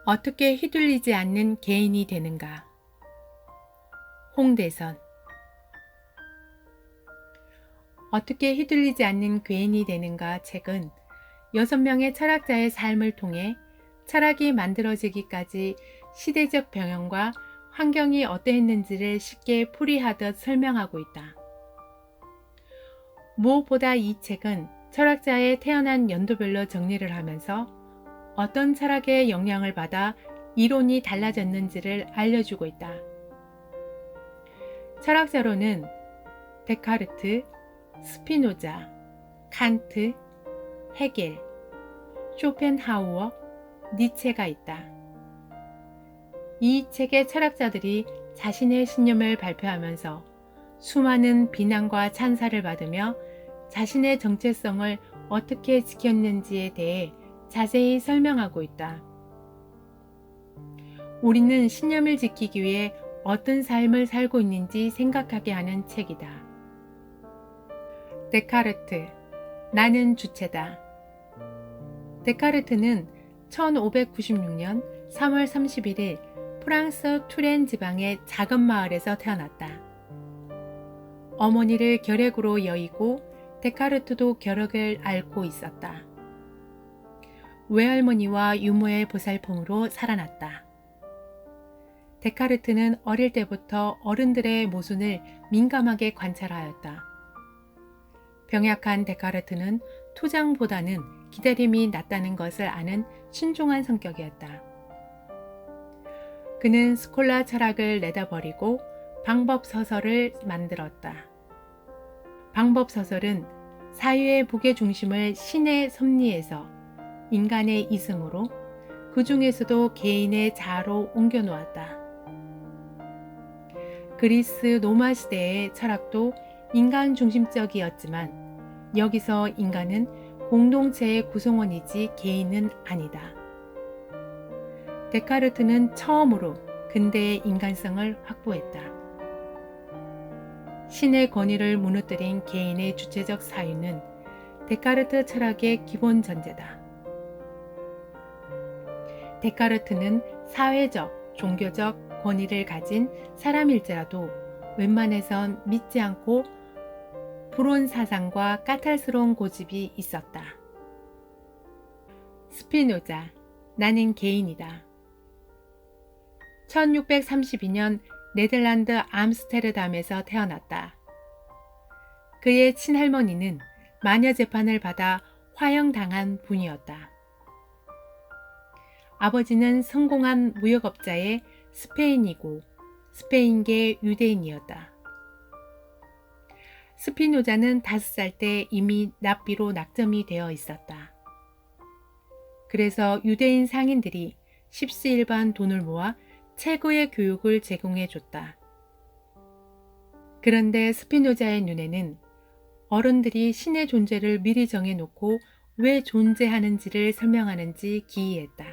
어떻게 휘둘리지 않는 개인이 되는가? 홍대선. 어떻게 휘둘리지 않는 괴인이 되는가 책은 6명의 철학자의 삶을 통해 철학이 만들어지기까지 시대적 병영과 환경이 어떠했는지를 쉽게 풀이하듯 설명하고 있다. 무엇보다 이 책은 철학자의 태어난 연도별로 정리를 하면서 어떤 철학의 영향을 받아 이론이 달라졌는지를 알려주고 있다. 철학자로는 데카르트, 스피노자, 칸트, 헤겔, 쇼펜하우어, 니체가 있다. 이 책의 철학자들이 자신의 신념을 발표하면서 수많은 비난과 찬사를 받으며 자신의 정체성을 어떻게 지켰는지에 대해 자세히 설명하고 있다. 우리는 신념을 지키기 위해 어떤 삶을 살고 있는지 생각하게 하는 책이다. 데카르트, 나는 주체다. 데카르트는 1596년 3월 31일 프랑스 투렌 지방의 작은 마을에서 태어났다. 어머니를 결핵으로 여의고 데카르트도 결핵을 앓고 있었다. 외할머니와 유모의 보살핌으로 살아났다. 데카르트는 어릴 때부터 어른들의 모순을 민감하게 관찰하였다. 병약한 데카르트는 투장보다는 기다림이 낫다는 것을 아는 신중한 성격이었다. 그는 스콜라 철학을 내다버리고 방법서설을 만들었다. 방법서설은 사유의 무게중심을 신의 섭리에서 인간의 이승으로, 그 중에서도 개인의 자아로 옮겨놓았다. 그리스 로마 시대의 철학도 인간 중심적이었지만 여기서 인간은 공동체의 구성원이지 개인은 아니다. 데카르트는 처음으로 근대의 인간성을 확보했다. 신의 권위를 무너뜨린 개인의 주체적 사유는 데카르트 철학의 기본 전제다. 데카르트는 사회적, 종교적 권위를 가진 사람일지라도 웬만해선 믿지 않고 불온 사상과 까탈스러운 고집이 있었다. 스피노자, 나는 개인이다. 1632년 네덜란드 암스테르담에서 태어났다. 그의 친할머니는 마녀 재판을 받아 화형당한 분이었다. 아버지는 성공한 무역업자의 스페인이고 스페인계 유대인이었다. 스피노자는 5살 때 이미 납비로 낙점이 되어 있었다. 그래서 유대인 상인들이 십시일반 돈을 모아 최고의 교육을 제공해 줬다. 그런데 스피노자의 눈에는 어른들이 신의 존재를 미리 정해놓고 왜 존재하는지를 설명하는지 기이했다.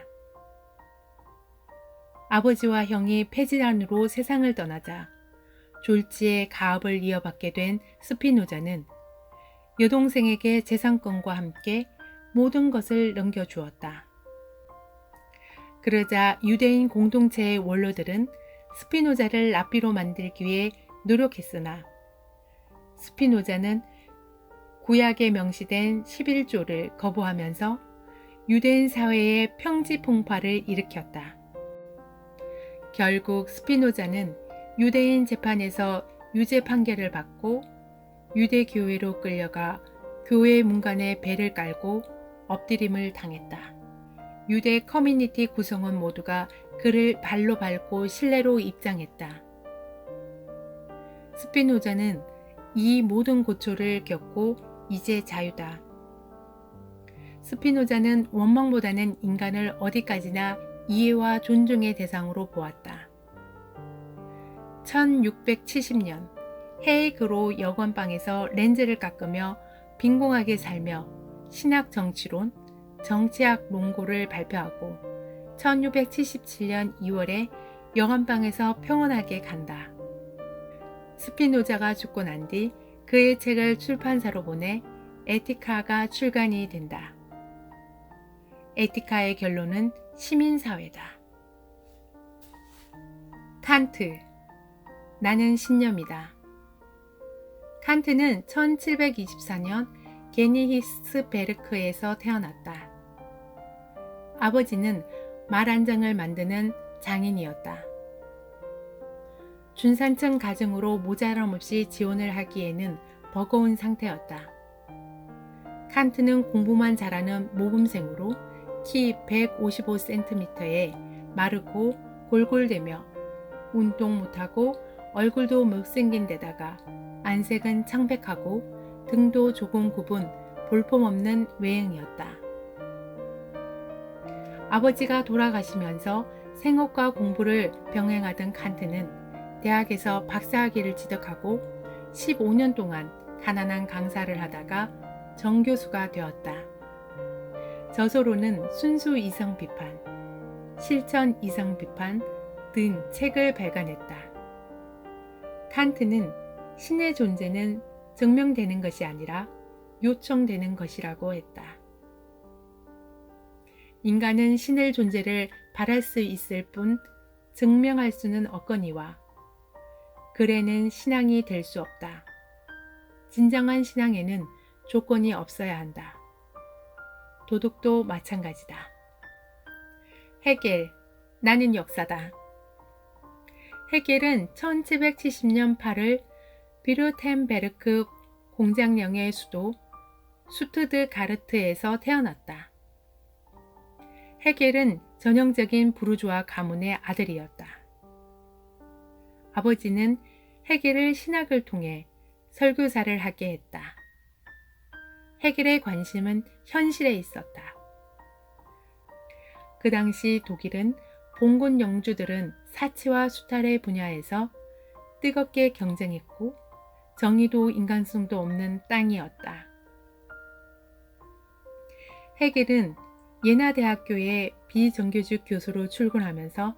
아버지와 형이 폐질환으로 세상을 떠나자 졸지에 가업을 이어받게 된 스피노자는 여동생에게 재산권과 함께 모든 것을 넘겨주었다. 그러자 유대인 공동체의 원로들은 스피노자를 랍비로 만들기 위해 노력했으나 스피노자는 구약에 명시된 11조를 거부하면서 유대인 사회의 평지폭발을 일으켰다. 결국 스피노자는 유대인 재판에서 유죄 판결을 받고 유대교회로 끌려가 교회 문간에 배를 깔고 엎드림을 당했다. 유대 커뮤니티 구성원 모두가 그를 발로 밟고 실내로 입장했다. 스피노자는 이 모든 고초를 겪고 이제 자유다. 스피노자는 원망보다는 인간을 어디까지나 이해와 존중의 대상으로 보았다. 1670년 헤이그로 여관방에서 렌즈를 깎으며 빈공하게 살며 신학 정치론, 정치학 논고를 발표하고 1677년 2월에 여관방에서 평온하게 간다. 스피노자가 죽고 난 뒤 그의 책을 출판사로 보내 에티카가 출간이 된다. 에티카의 결론은 시민사회다. 칸트, 나는 신념이다. 칸트는 1724년 게니히스베르크에서 태어났다. 아버지는 말안정을 만드는 장인이었다. 중산층 가정으로 모자람 없이 지원을 하기에는 버거운 상태였다. 칸트는 공부만 잘하는 모범생으로 키 155cm에 마르고 골골대며 운동 못하고 얼굴도 못생긴 데다가 안색은 창백하고 등도 조금 굽은 볼품없는 외형이었다. 아버지가 돌아가시면서 생업과 공부를 병행하던 칸트는 대학에서 박사학위를 취득하고 15년 동안 가난한 강사를 하다가 정교수가 되었다. 저서로는 순수 이성 비판, 실천 이성 비판 등 책을 발간했다. 칸트는 신의 존재는 증명되는 것이 아니라 요청되는 것이라고 했다. 인간은 신의 존재를 바랄 수 있을 뿐 증명할 수는 없거니와 그래는 신앙이 될 수 없다. 진정한 신앙에는 조건이 없어야 한다. 도덕도 마찬가지다. 헤겔, 나는 역사다. 헤겔은 1770년 8월 비르텐베르크 공장령의 수도 슈투트가르트에서 태어났다. 헤겔은 전형적인 부르주아 가문의 아들이었다. 아버지는 헤겔을 신학을 통해 설교사를 하게 했다. 헤겔의 관심은 현실에 있었다. 그 당시 독일은 봉건 영주들은 사치와 수탈의 분야에서 뜨겁게 경쟁했고 정의도 인간성도 없는 땅이었다. 헤겔은 예나 대학교의 비정규직 교수로 출근하면서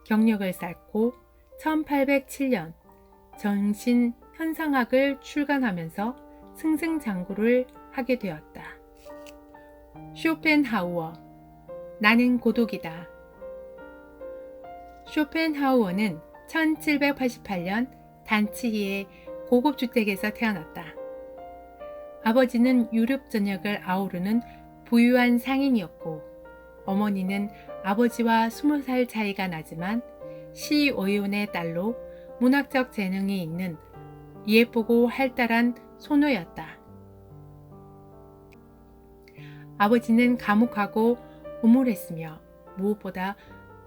경력을 쌓고 1807년 정신 현상학을 출간하면서 승승장구를 하게 되었다. 쇼펜하우어, 나는 고독이다. 쇼펜하우어는 1788년 단치히의 고급주택에서 태어났다. 아버지는 유럽 전역을 아우르는 부유한 상인이었고 어머니는 아버지와 20살 차이가 나지만 시의원의 딸로 문학적 재능이 있는 예쁘고 활달한 소녀였다. 아버지는 과묵하고 우물했으며 무엇보다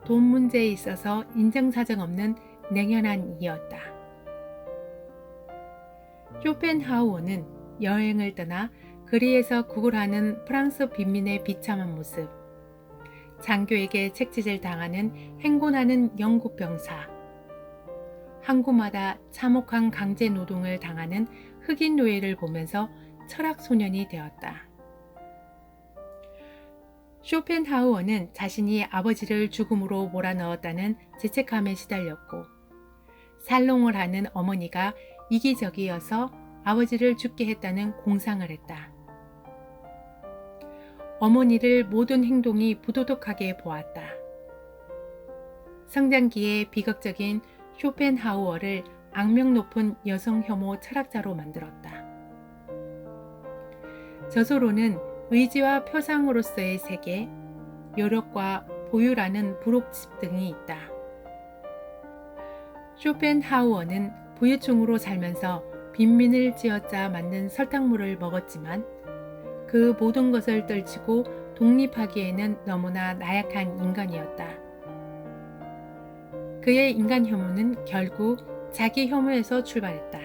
돈 문제에 있어서 인정사정 없는 냉혈한 이였다. 쇼펜하우어는 여행을 떠나 거리에서 구걸하는 프랑스 빈민의 비참한 모습, 장교에게 책짓을 당하는 행군하는 영국 병사, 항구마다 참혹한 강제 노동을 당하는 흑인 노예를 보면서 철학 소년이 되었다. 쇼펜하우어는 자신이 아버지를 죽음으로 몰아넣었다는 죄책감에 시달렸고 살롱을 하는 어머니가 이기적이어서 아버지를 죽게 했다는 공상을 했다. 어머니를 모든 행동이 부도덕하게 보았다. 성장기에 비극적인 쇼펜하우어를 악명 높은 여성 혐오 철학자로 만들었다. 저서로는 의지와 표상으로서의 세계, 여력과 보유라는 부록집 등이 있다. 쇼펜하우어는 부유층으로 살면서 빈민을 쥐어짜 만든 설탕물을 먹었지만 그 모든 것을 떨치고 독립하기에는 너무나 나약한 인간이었다. 그의 인간 혐오는 결국 자기 혐오에서 출발했다.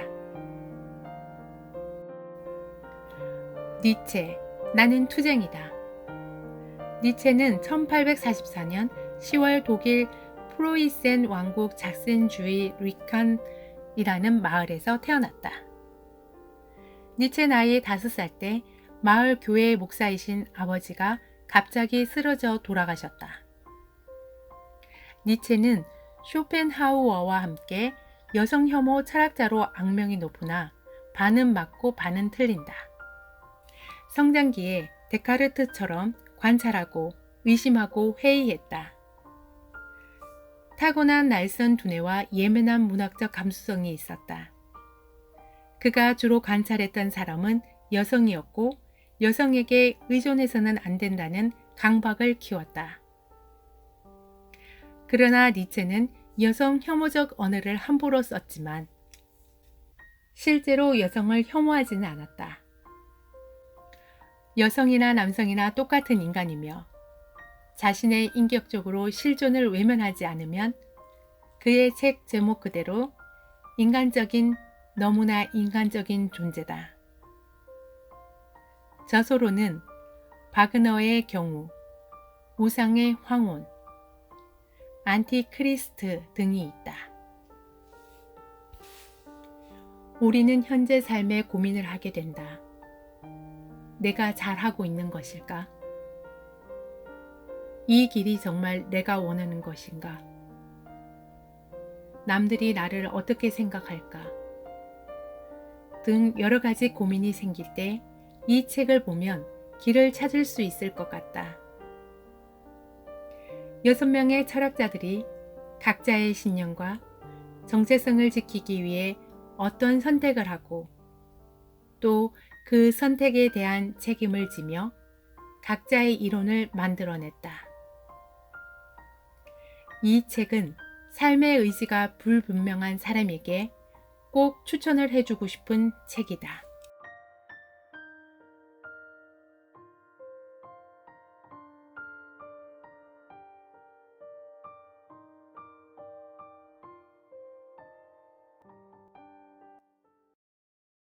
니체, 나는 투쟁이다. 니체는 1844년 10월 독일 프로이센 왕국 작센주의 리칸이라는 마을에서 태어났다. 니체 나이 5살 때 마을 교회 목사이신 아버지가 갑자기 쓰러져 돌아가셨다. 니체는 쇼펜하우어와 함께 여성 혐오 철학자로 악명이 높으나 반은 맞고 반은 틀린다. 성장기에 데카르트처럼 관찰하고 의심하고 회의했다. 타고난 날선 두뇌와 예민한 문학적 감수성이 있었다. 그가 주로 관찰했던 사람은 여성이었고 여성에게 의존해서는 안 된다는 강박을 키웠다. 그러나 니체는 여성 혐오적 언어를 함부로 썼지만 실제로 여성을 혐오하지는 않았다. 여성이나 남성이나 똑같은 인간이며 자신의 인격적으로 실존을 외면하지 않으면 그의 책 제목 그대로 인간적인, 너무나 인간적인 존재다. 저서로는 바그너의 경우, 우상의 황혼, 안티크리스트 등이 있다. 우리는 현재 삶에 고민을 하게 된다. 내가 잘하고 있는 것일까? 이 길이 정말 내가 원하는 것인가? 남들이 나를 어떻게 생각할까? 등 여러 가지 고민이 생길 때 이 책을 보면 길을 찾을 수 있을 것 같다. 6명의 철학자들이 각자의 신념과 정체성을 지키기 위해 어떤 선택을 하고 또 그 선택에 대한 책임을 지며 각자의 이론을 만들어냈다. 이 책은 삶의 의지가 불분명한 사람에게 꼭 추천을 해주고 싶은 책이다.